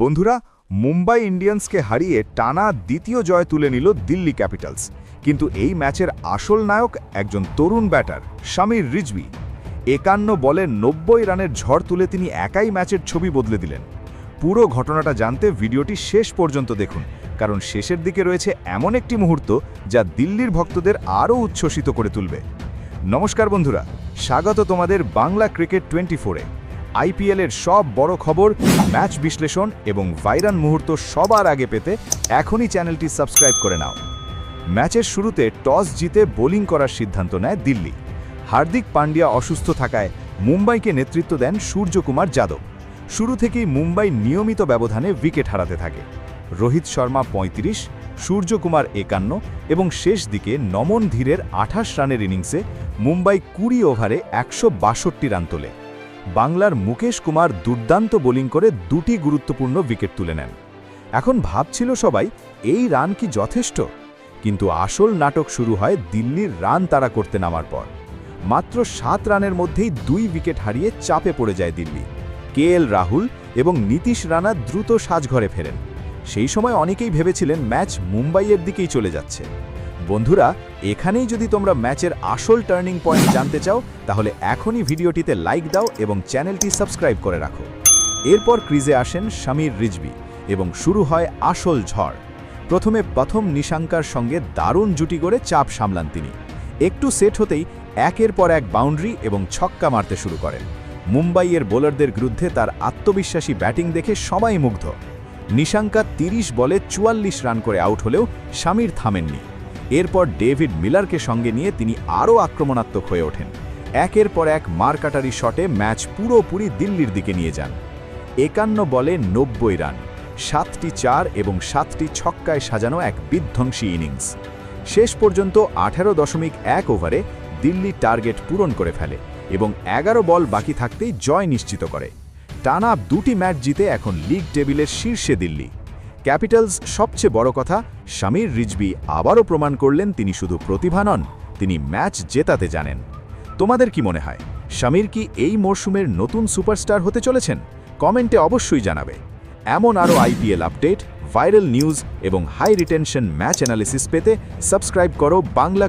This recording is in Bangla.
বন্ধুরা, মুম্বাই ইন্ডিয়ান্সকে হারিয়ে টানা দ্বিতীয় জয় তুলে নিল দিল্লি ক্যাপিটালস। কিন্তু এই ম্যাচের আসল নায়ক একজন তরুণ ব্যাটার শামির রিজভী। ৫১ বলে ৯০ রানের ঝড় তুলে তিনি একাই ম্যাচের ছবি বদলে দিলেন। পুরো ঘটনাটা জানতে ভিডিওটি শেষ পর্যন্ত দেখুন, কারণ শেষের দিকে রয়েছে এমন একটি মুহূর্ত যা দিল্লির ভক্তদের আরও উচ্ছ্বসিত করে তুলবে। নমস্কার বন্ধুরা, স্বাগত তোমাদের বাংলা ক্রিকেট 24-এ। আইপিএলের সব বড় খবর, ম্যাচ বিশ্লেষণ এবং ভাইরাল মুহূর্ত সবার আগে পেতে এখনই চ্যানেলটি সাবস্ক্রাইব করে নাও। ম্যাচের শুরুতে টস জিতে বোলিং করার সিদ্ধান্ত নেয় দিল্লি। হার্দিক পান্ডিয়া অসুস্থ থাকায় মুম্বাইকে নেতৃত্ব দেন সূর্যকুমার যাদব। শুরু থেকেই মুম্বাই নিয়মিত ব্যবধানে উইকেট হারাতে থাকে। রোহিত শর্মা ৩৫, সূর্যকুমার ৫১ এবং শেষ দিকে নমন ধীরের ২৮ রানের ইনিংসে মুম্বাই ২০ ওভারে ১৬২ রান তোলে। বাংলার মুকেশ কুমার দুর্দান্ত বোলিং করে দুটি গুরুত্বপূর্ণ উইকেট তুলে নেন। এখন ভাবছিল সবাই, এই রান কি যথেষ্ট? কিন্তু আসল নাটক শুরু হয় দিল্লির রান তাড়া করতে নামার পর। মাত্র ৭ রানের মধ্যেই ২ উইকেট হারিয়ে চাপে পড়ে যায় দিল্লি। কেএল রাহুল এবং নীতিশ রানা দ্রুত সাজঘরে ফেরেন। সেই সময় অনেকেই ভেবেছিলেন ম্যাচ মুম্বাইয়ের দিকেই চলে যাচ্ছে। বন্ধুরা, এখানেই যদি তোমরা ম্যাচের আসল টার্নিং পয়েন্ট জানতে চাও, তাহলে এখনই ভিডিওটিতে লাইক দাও এবং চ্যানেলটি সাবস্ক্রাইব করে রাখো। এরপর ক্রিজে আসেন শামির রিজভী এবং শুরু হয় আসল ঝড়। প্রথম নিশাঙ্কার সঙ্গে দারুণ জুটি করে চাপ সামলান তিনি। একটু সেট হতেই একের পর এক বাউন্ডারি এবং ছক্কা মারতে শুরু করেন। মুম্বাইয়ের বোলারদের বিরুদ্ধে তার আত্মবিশ্বাসী ব্যাটিং দেখে সবাই মুগ্ধ। নিশাঙ্কা ৩০ বলে ৪৪ রান করে আউট হলেও শামির থামেননি। এরপর ডেভিড মিলারকে সঙ্গে নিয়ে তিনি আরও আক্রমণাত্মক হয়ে ওঠেন। একের পর এক মারকাটারি শটে ম্যাচ পুরোপুরি দিল্লির দিকে নিয়ে যান। ৫১ বলে ৯০ রান, ৭টি ৪ এবং ৭টি ছক্কায় সাজানো এক বিধ্বংসী ইনিংস। শেষ পর্যন্ত ১৮.১ ওভারে দিল্লি টার্গেট পূরণ করে ফেলে এবং ১১ বল বাকি থাকতেই জয় নিশ্চিত করে। টানা ২টি ম্যাচ জিতে এখন লিগ টেবিলের শীর্ষে দিল্লি ক্যাপিটালস। সবচেয়ে বড় কথা, শামির রিজভী আবারও প্রমাণ করলেন তিনি শুধু প্রতিভা নন, তিনি ম্যাচ জেতাতে জানেন। তোমাদের কি মনে হয়, শামির কি এই মরশুমের নতুন সুপারস্টার হতে চলেছেন? কমেন্টে অবশ্যই জানাবে। এমন আরও আইপিএল আপডেট, ভাইরাল নিউজ এবং হাই রিটেনশন ম্যাচ অ্যানালিসিস পেতে সাবস্ক্রাইব করো বাংলা